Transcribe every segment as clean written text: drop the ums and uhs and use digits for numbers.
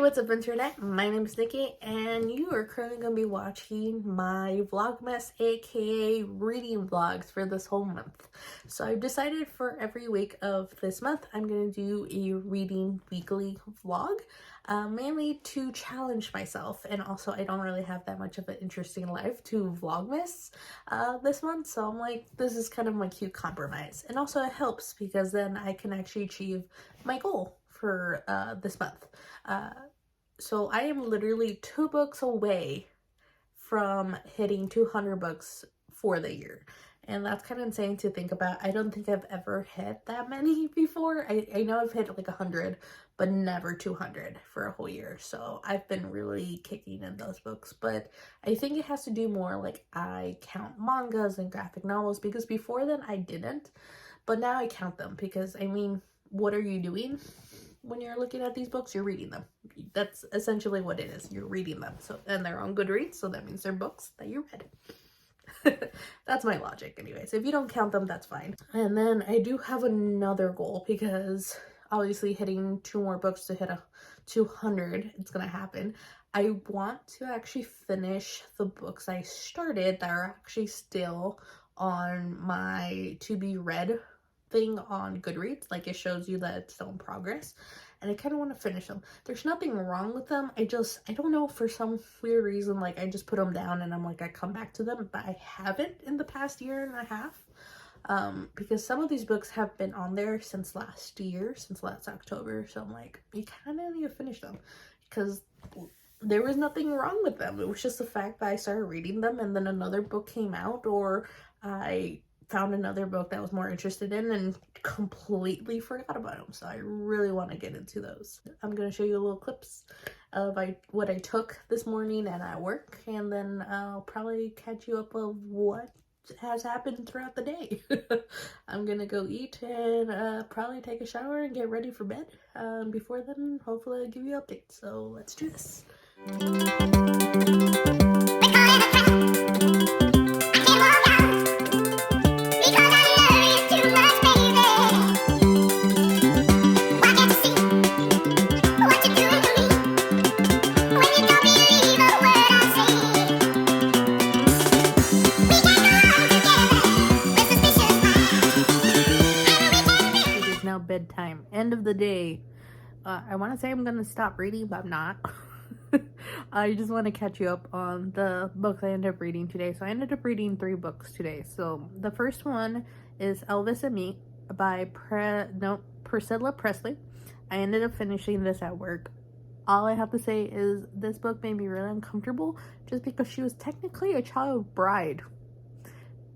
what's up internet? My name is Nikki and you are currently going to be watching my vlogmas aka reading vlogs for this whole month. So I've decided for every week of this month I'm going to do a reading weekly vlog, mainly to challenge myself, and also I don't really have that much of an interesting life to vlogmas this month, so I'm like, this is kind of my cute compromise, and also it helps because then I can actually achieve my goal for this month. So I am literally 2 books away from hitting 200 books for the year. And that's kind of insane to think about. I don't think I've ever hit that many before. I know I've hit like 100, but never 200 for a whole year. So I've been really kicking in those books. But I think it has to do more like I count mangas and graphic novels, because before then I didn't. But now I count them because, I mean, what are you doing? When you're looking at these books, you're reading them. That's essentially what it is. You're reading them. So, and they're on Goodreads, so that means they're books that you read. That's my logic anyways. If you don't count them, that's fine. And then I do have another goal, because obviously hitting 2 more books to hit a 200, it's gonna happen. I want to actually finish the books I started that are actually still on my to be read thing on Goodreads. Like, it shows you that it's still in progress, and I kind of want to finish them. There's nothing wrong with them. I don't know, for some weird reason, like, I just put them down and I'm like, I come back to them, but I haven't in the past year and a half, because some of these books have been on there since last year, since last October. So I'm like, you kind of need to finish them, because there was nothing wrong with them. It was just the fact that I started reading them and then another book came out, or I found another book that I was more interested in and completely forgot about them. So I really want to get into those. I'm going to show you little clips of what I took this morning and at work, and then I'll probably catch you up of what has happened throughout the day. I'm going to go eat and probably take a shower and get ready for bed. Before then, hopefully I'll give you updates. So let's do this. Bedtime, end of the day. I want to say I'm gonna stop reading, but I'm not. I just want to catch you up on the books I ended up reading today. So I ended up reading 3 books today. So the first one is Elvis and Me by Priscilla Presley. I ended up finishing this at work. All I have to say is this book made me really uncomfortable, just because she was technically a child bride,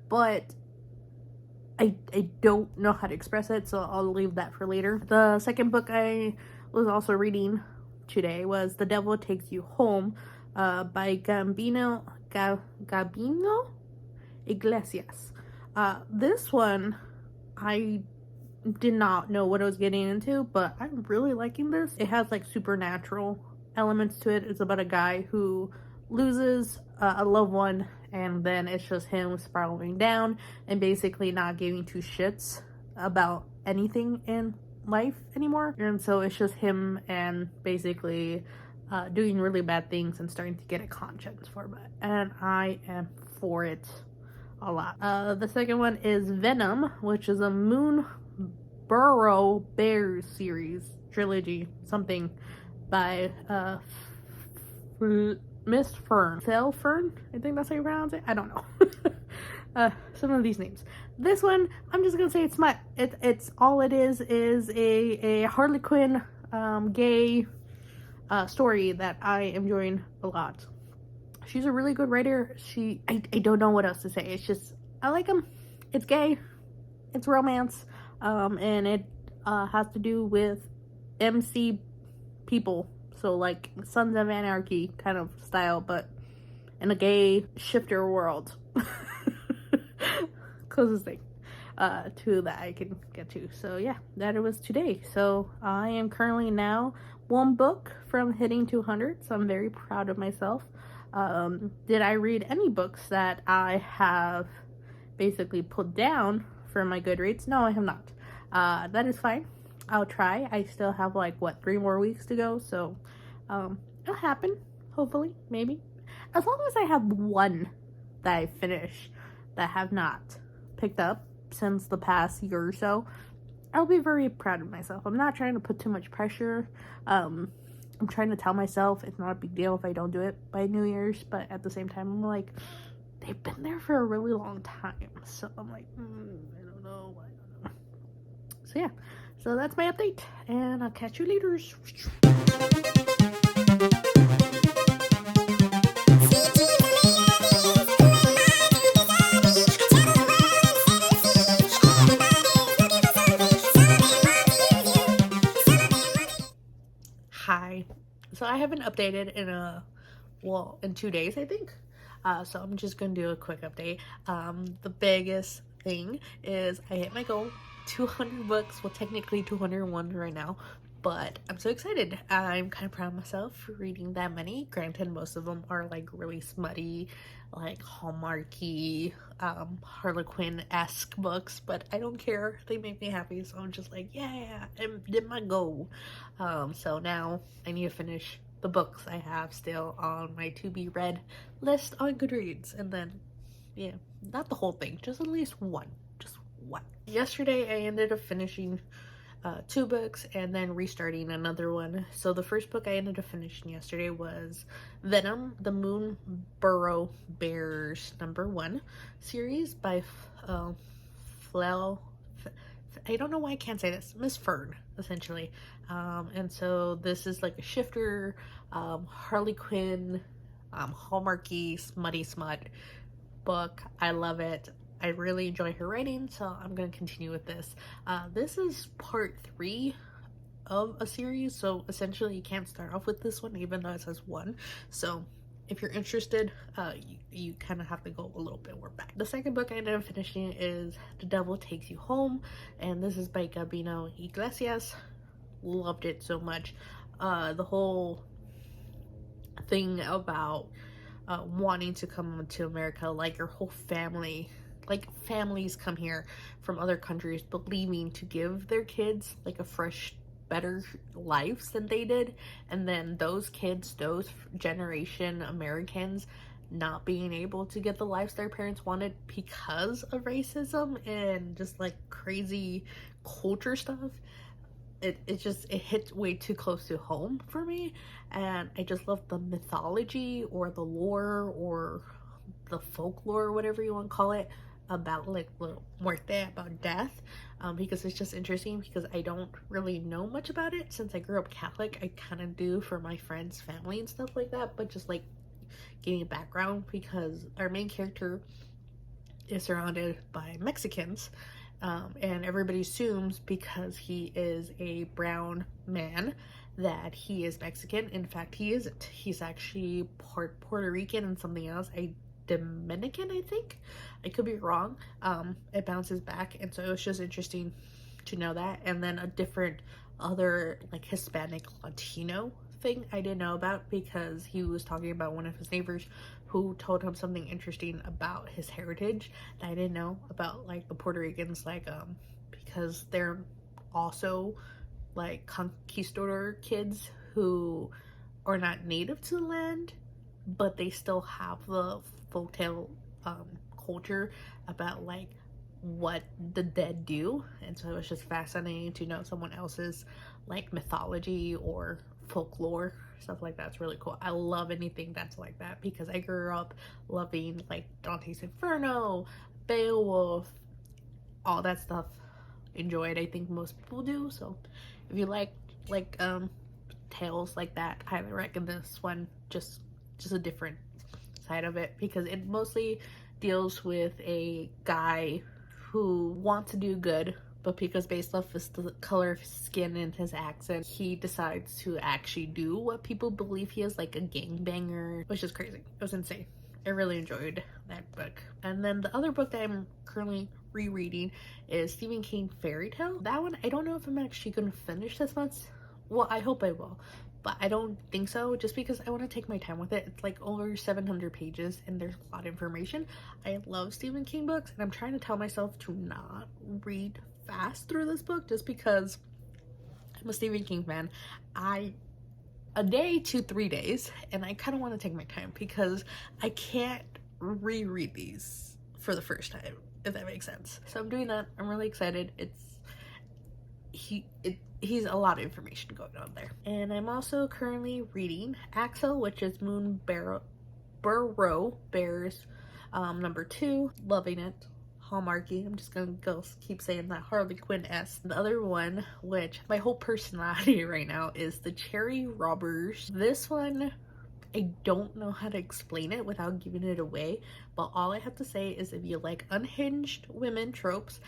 but I don't know how to express it, so I'll leave that for later. The second book I was also reading today was The Devil Takes You Home by Gabino Iglesias. This one, I did not know what I was getting into, but I'm really liking this. It has like supernatural elements to it. It's about a guy who loses a loved one, and then it's just him spiraling down and basically not giving 2 shits about anything in life anymore. And so it's just him and basically doing really bad things and starting to get a conscience for it. And I am for it a lot. The second one is Venom, which is a Moonborough Bears series trilogy, something by Miss Fern. Sale Fern? I think that's how you pronounce it. I don't know. Some of these names. This one, I'm just gonna say it's smut. It's all it is a Harley Quinn gay story that I am enjoying a lot. She's a really good writer. I don't know what else to say. It's just, I like them. It's gay. It's romance. And it has to do with MC people. So like Sons of Anarchy kind of style, but in a gay shifter world. Closest thing to that I can get to. So yeah, that it was today. So I am currently now 1 book from hitting 200. So I'm very proud of myself. Did I read any books that I have basically put down for my Goodreads? No, I have not. That is fine. I'll try. I still have like, what, 3 more weeks to go, so It'll happen, hopefully, maybe. As long as I have one that I finish that I have not picked up since the past year or so, I'll be very proud of myself. I'm not trying to put too much pressure. I'm trying to tell myself it's not a big deal if I don't do it by New Year's, but at the same time, I'm like, they've been there for a really long time, so I'm like, I don't know. So yeah, so that's my update, and I'll catch you later. Hi. So I haven't updated in 2 days, I think. So I'm just gonna do a quick update. The biggest thing is I hit my goal, 200 books. Well, technically 201 right now, but I'm so excited. I'm kind of proud of myself for reading that many. Granted, most of them are like really smutty, like Hallmarky, Harlequin-esque books, but I don't care. They make me happy, so I'm just like, yeah, I did my goal. So now I need to finish the books I have still on my to be read list on Goodreads, and then, yeah, not the whole thing, just at least one. Just one. Yesterday I ended up finishing 2 books and then restarting another one. So the first book I ended up finishing yesterday was Venom, the Moonburrow Bears #1 series by I don't know why I can't say this, Miss Fern, essentially. And so this is like a shifter, Harley Quinn, Hallmarky, smutty smut book. I love it. I really enjoy her writing, so I'm going to continue with this. This is part 3 of a series, so essentially you can't start off with this one, even though it says 1. So if you're interested, you kind of have to go a little bit more back. The second book I ended up finishing is The Devil Takes You Home, and this is by Gabino Iglesias. Loved it so much. The whole thing about wanting to come to America, like your whole family, like families come here from other countries believing to give their kids like a fresh, better lives than they did, and then those kids, those generation Americans, not being able to get the lives their parents wanted because of racism and just like crazy culture stuff. It hit way too close to home for me, and I just love the mythology or the lore or the folklore, whatever you want to call it, about like muerte, about death, because it's just interesting, because I don't really know much about it since I grew up Catholic. I kind of do for my friends' family and stuff like that, but just like getting a background, because our main character is surrounded by Mexicans, and everybody assumes because he is a brown man that he is Mexican. In fact, he isn't. He's actually part Puerto Rican and something else. Dominican, I think. I could be wrong. It bounces back, and so it was just interesting to know that. And then a different other like Hispanic Latino thing I didn't know about, because he was talking about one of his neighbors who told him something interesting about his heritage that I didn't know about, like the Puerto Ricans, like because they're also like conquistador kids who are not native to the land, but they still have the folktale culture about like what the dead do. And so it was just fascinating to know someone else's like mythology or folklore, stuff like that's really cool. I love anything that's like that, because I grew up loving like Dante's Inferno, Beowulf, all that stuff. Enjoyed. I think most people do. So if you like tales like that, I highly recommend this one. Just a different side of it, because it mostly deals with a guy who wants to do good, but because based off the color of his skin and his accent, he decides to actually do what people believe he is, like a gangbanger, which is crazy. It was insane. I really enjoyed that book. And then the other book that I'm currently rereading is Stephen King Fairy Tale. That one, I don't know if I'm actually going to finish this month. Well, I hope I will, but I don't think so, just because I want to take my time with it. It's like over 700 pages and there's a lot of information. I love Stephen King books, and I'm trying to tell myself to not read fast through this book, just because I'm a Stephen King fan. I a day to 3 days, and I kind of want to take my time because I can't reread these for the first time, if that makes sense. So I'm doing that. I'm really excited. He's a lot of information going on there. And I'm also currently reading Axel, which is Moon Burrow Bears number 2. Loving it. Hallmarky. I'm just gonna go keep saying that. Harley Quinn-esque. The other one, which my whole personality right now, is the Cherry Robbers. This one, I don't know how to explain it without giving it away, but all I have to say is if you like unhinged women tropes,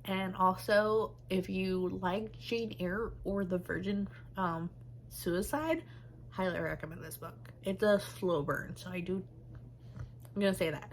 and also if you like Jane Eyre or the Virgin Suicide, highly recommend this book. It's a slow burn, so I'm gonna say that.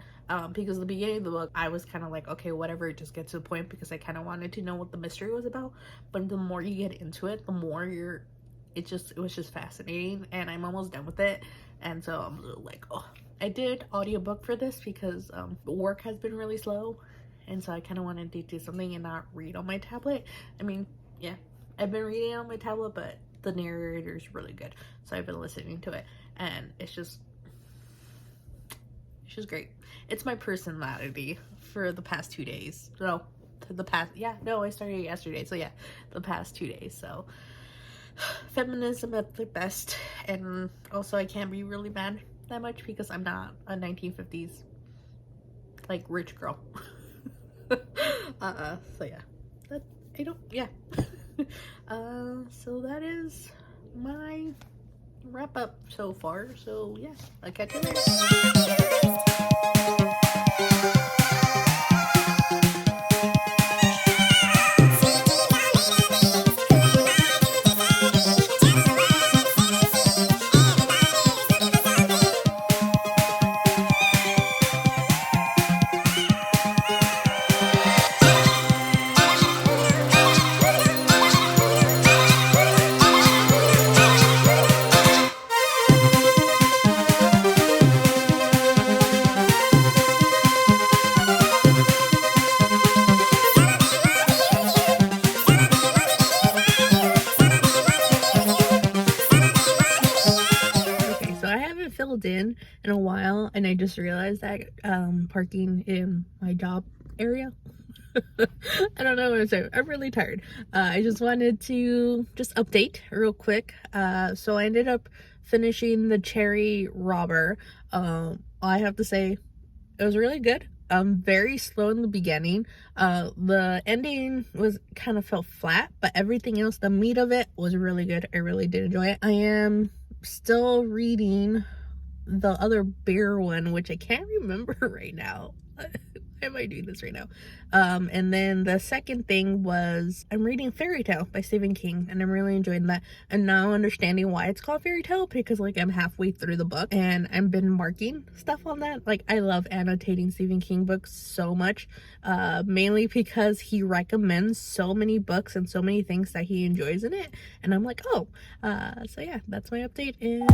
Because at the beginning of the book, I was kind of like, okay, whatever, it just gets to the point, because I kind of wanted to know what the mystery was about. But the more you get into it, the more it was just fascinating, and I'm almost done with it. And so I'm a little like, oh, I did audiobook for this because work has been really slow, and so I kind of wanted to do something and not read on my tablet. I mean, yeah, I've been reading on my tablet, but the narrator is really good, so I've been listening to it, and it's just great. It's my personality for the past 2 days. No, I started yesterday, so yeah, the past 2 days. So feminism at the best, and also I can't be really mad that much because I'm not a 1950s like rich girl. So yeah, so that is my wrap up so far. So yeah, I'll catch you later. Filled in a while, and I just realized that parking in my job area I don't know what I'm saying. I'm really tired. I just wanted to update real quick. So I ended up finishing the Cherry Robber. I have to say it was really good. Very slow in the beginning. The ending kind of felt flat, but everything else, the meat of it, was really good. I really did enjoy it. I am still reading the other bear one, which I can't remember right now. Why am I doing this right now? And then the second thing was I'm reading Fairy Tale by Stephen King, and I'm really enjoying that. And now understanding why it's called Fairy Tale, because like I'm halfway through the book and I've been marking stuff on that. Like I love annotating Stephen King books so much, mainly because he recommends so many books and so many things that he enjoys in it, and I'm like, oh, so yeah, that's my update. And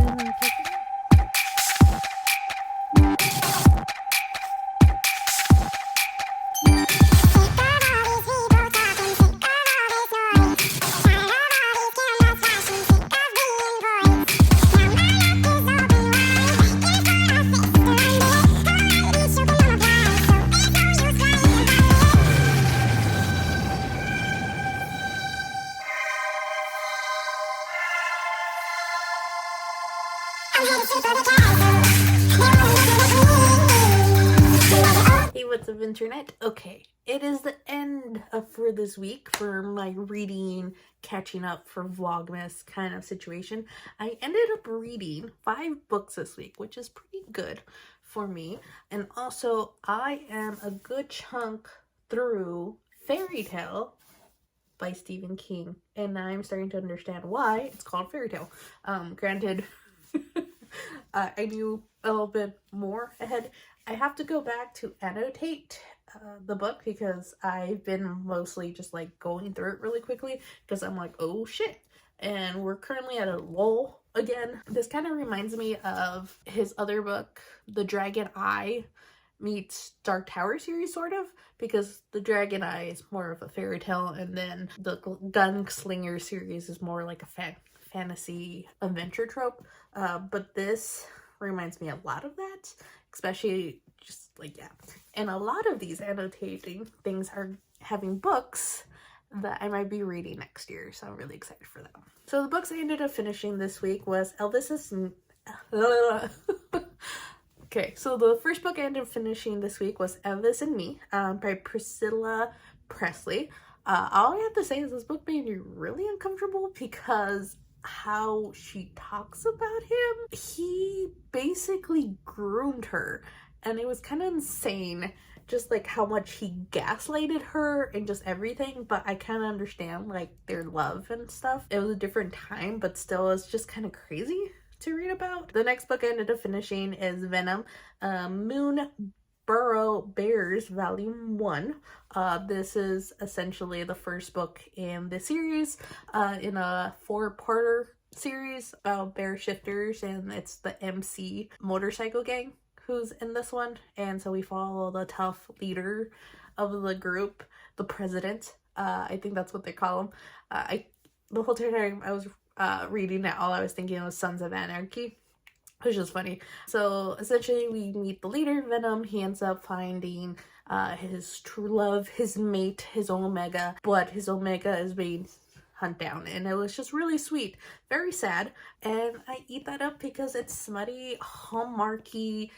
hey, what's up, internet? Okay, it is the end for this week for my reading, catching up for Vlogmas kind of situation. I ended up reading 5 books this week, which is pretty good for me. And also, I am a good chunk through Fairy Tale by Stephen King, and I'm starting to understand why it's called Fairy Tale. Granted, I knew a little bit more ahead. I have to go back to annotate the book because I've been mostly just like going through it really quickly because I'm like, oh shit. And we're currently at a lull again. This kind of reminds me of his other book, The Dragon Eye meets Dark Tower series, sort of, because The Dragon Eye is more of a fairy tale, and then the Gunslinger series is more like a fantasy adventure trope, but this reminds me a lot of that, especially just like, yeah. And a lot of these annotating things are having books that I might be reading next year, so I'm really excited for that. So the books I ended up finishing this week was Elvis's okay, so the first book I ended up finishing this week was Elvis and Me by Priscilla Presley. All I have to say is this book made me really uncomfortable because how she talks about him. He basically groomed her, and it was kind of insane, just like how much he gaslighted her and just everything. But I kind of understand like their love and stuff. It was a different time, but still it's just kind of crazy to read about. The next book I ended up finishing is Venom, Moon Burrow Bears Volume 1. This is essentially the first book in the series, in a 4-parter series about bear shifters, and it's the MC motorcycle gang who's in this one. And so we follow the tough leader of the group, the president. I think that's what they call him. The whole time I was reading it, all I was thinking was Sons of Anarchy, which is funny. So essentially we meet the leader, Venom. He ends up finding his true love, his mate, his Omega, but his Omega is being hunted down, and it was just really sweet, very sad, and I eat that up because it's smutty, hallmarky,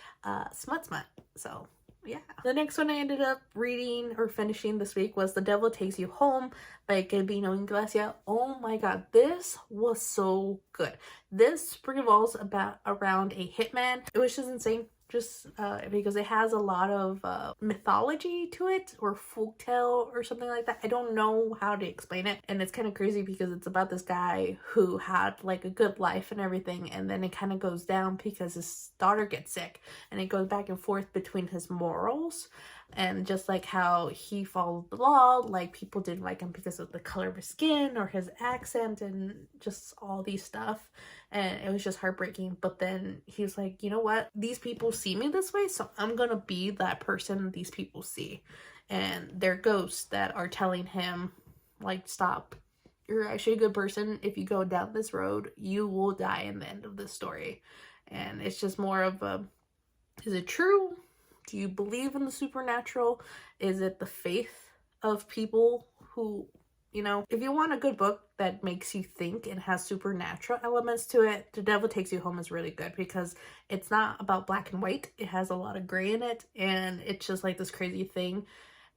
smut. So yeah. The next one I ended up reading or finishing this week was The Devil Takes You Home by Gabino Inglesia. Oh my god, this was so good. This revolves around a hitman. It was just insane. Just because it has a lot of mythology to it, or folktale or something like that. I don't know how to explain it, and it's kind of crazy because it's about this guy who had like a good life and everything, and then it kind of goes down because his daughter gets sick, and it goes back and forth between his morals and just like how he followed the law. Like people didn't like him because of the color of his skin or his accent and just all these stuff, and it was just heartbreaking. But then he was like, you know what, these people see me this way, so I'm gonna be that person these people see, and they're ghosts that are telling him like, stop, you're actually a good person. If you go down this road, you will die in the end of this story. And it's just more of a, is it true? Do you believe in the supernatural? Is it the faith of people who, you know, if you want a good book that makes you think and has supernatural elements to it, The Devil Takes You Home is really good because it's not about black and white. It has a lot of gray in it, and it's just like this crazy thing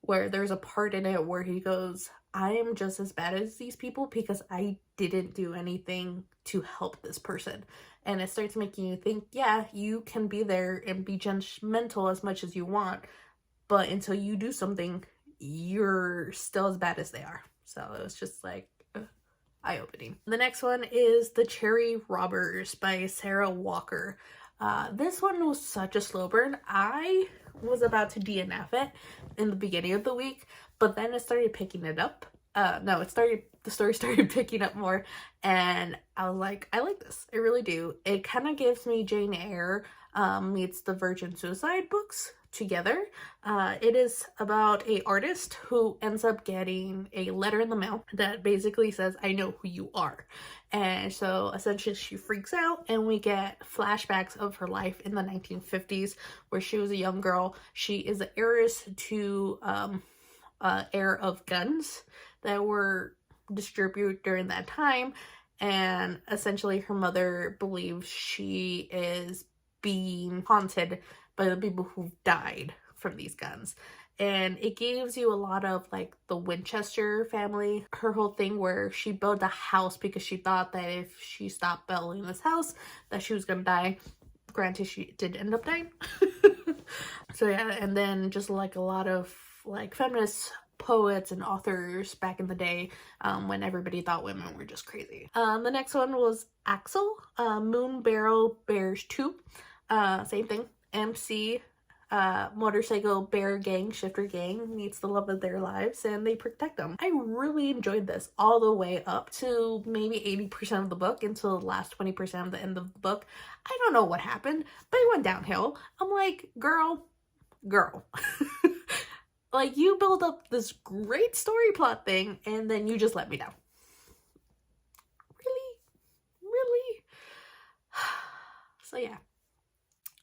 where there's a part in it where he goes, I am just as bad as these people because I didn't do anything to help this person. And it starts making you think, yeah, you can be there and be judgmental as much as you want, but until you do something, you're still as bad as they are. So it was just like eye-opening. The next one is The Cherry Robbers by Sarah Walker. This one was such a slow burn. I was about to DNF it in the beginning of the week, but then it started picking it up. The story started picking up more, and I was like, I like this. I really do. It kind of gives me Jane Eyre meets the Virgin Suicide books together. It is about a artist who ends up getting a letter in the mail that basically says, I know who you are. And so essentially she freaks out, and we get flashbacks of her life in the 1950s where she was a young girl. She is the heiress to heir of guns that were distributed during that time, and essentially her mother believes she is being haunted by the people who died from these guns. And it gives you a lot of like the Winchester family, her whole thing where she built a house because she thought that if she stopped building this house that she was gonna die. Granted, she did end up dying. So yeah, and then just like a lot of like feminist poets and authors back in the day, when everybody thought women were just crazy. The next one was Axel, Moon Barrel Bears 2. Same thing. MC motorcycle bear gang, shifter gang meets the love of their lives, and they protect them. I really enjoyed this all the way up to maybe 80% of the book, until the last 20% of the end of the book. I don't know what happened, but it went downhill. I'm like, girl. Like, you build up this great story plot thing, and then you just let me down. So yeah.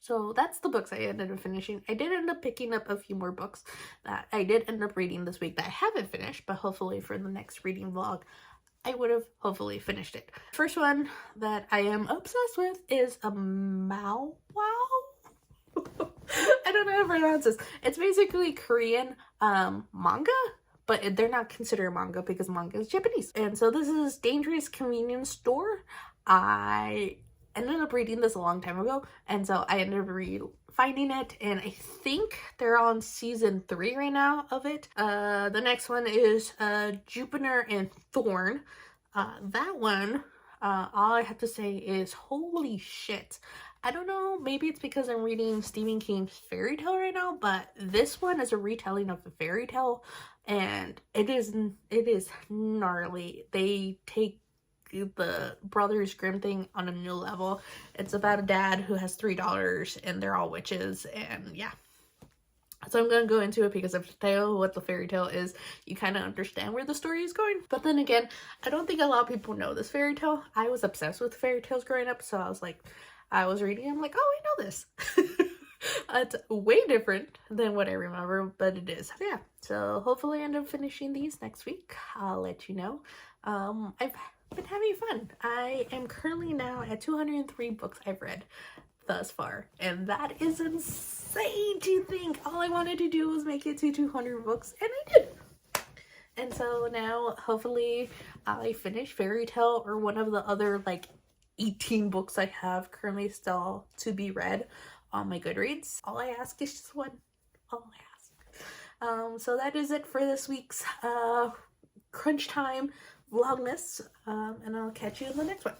So that's the books I ended up finishing. I did end up picking up a few more books that I did end up reading this week that I haven't finished, but hopefully for the next reading vlog, I would have hopefully finished it. First one that I am obsessed with is a Mao Wow. I don't know how to pronounce this. It's basically Korean manga, but they're not considered manga because manga is Japanese. And so this is Dangerous Convenience Store. I ended up reading this a long time ago, and so I ended up finding it, and I think they're on season 3 right now of it. The next one is Jupiter and Thorn. That one, all I have to say is holy shit. I don't know, maybe it's because I'm reading Stephen King's fairy tale right now, but this one is a retelling of a fairy tale, and it is gnarly. They take the Brothers Grimm thing on a new level. It's about a dad who has 3 daughters and they're all witches, and yeah. So I'm going to go into it because if I tell what the fairy tale is, you kind of understand where the story is going. But then again, I don't think a lot of people know this fairy tale. I was obsessed with fairy tales growing up, so I was like, I was reading, I'm like, oh, I know this. It's way different than what I remember, but it is. Yeah, so hopefully I end up finishing these next week. I'll let you know. I've been having fun. I am currently now at 203 books I've read thus far, and that is insane to think. All I wanted to do was make it to 200 books, and I did. And so now hopefully I finish Fairy Tale or one of the other like 18 books I have currently still to be read on my Goodreads. All I ask is just one. All I ask. So that is it for this week's crunch time vlogmas, and I'll catch you in the next one.